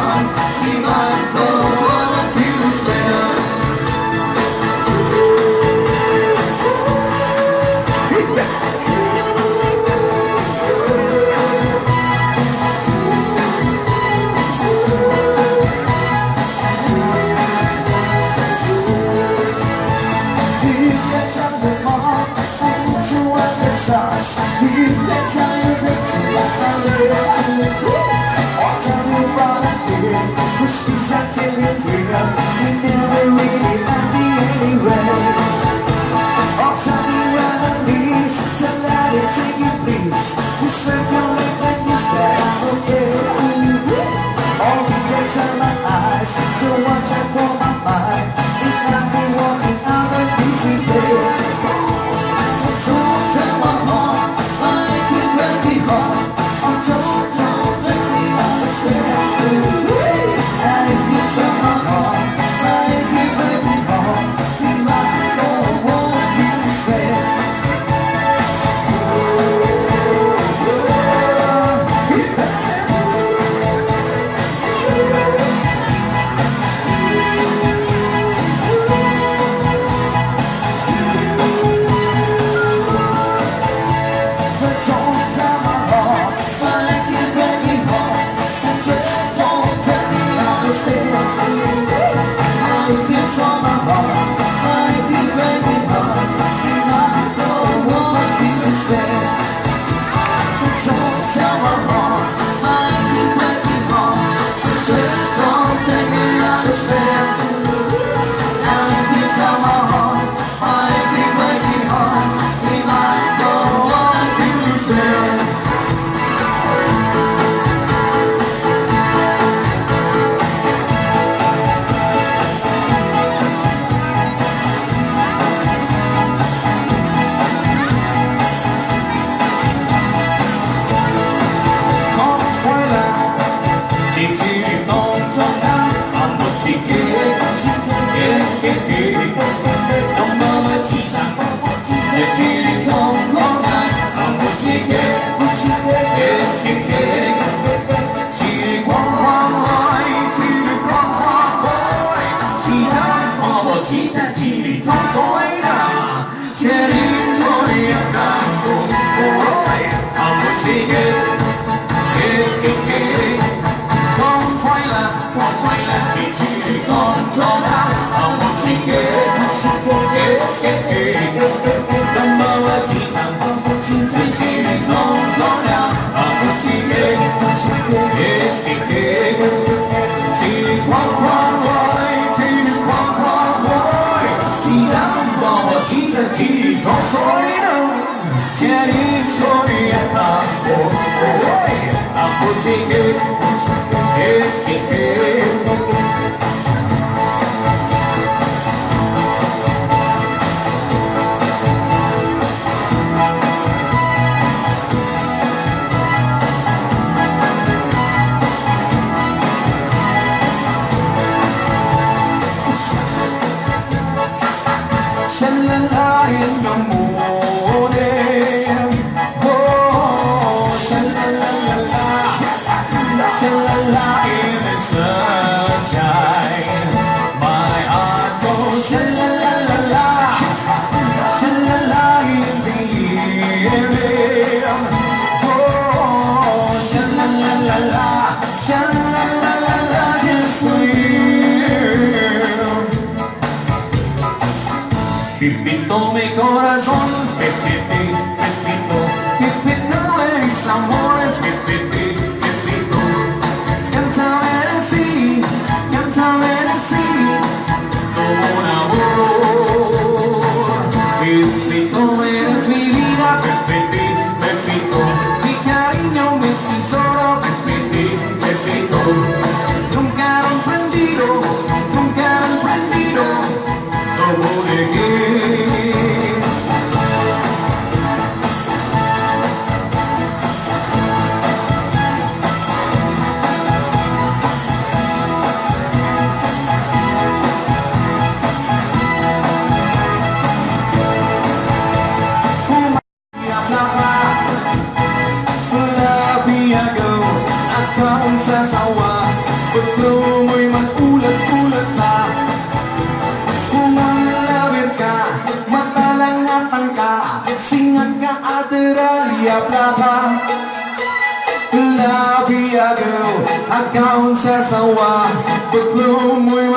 heart, we might go on a few later. So watch out for my mind. If I've been walking out of easy day. So tell my heart, I can break it hard. I'm just don't really understand. And if you tell my heart, I can break it hard. You might know what you said. Pepito mi corazón, Pepito, Pepito, Pepito es amores, Pepito, Pepito. Cántame así, como un amor. Pepito eres mi vida, Pepito, Pepito, mi cariño, mi tesoro, Pepito, Pepito. Nunca he emprendido, como de que sawa Paglo mo'y magulat-ulat na Kung ang labir ka, matalangatan ka Singat ka at raliyapla ka Labi agaw, akaon sa sawa Paglo mo'y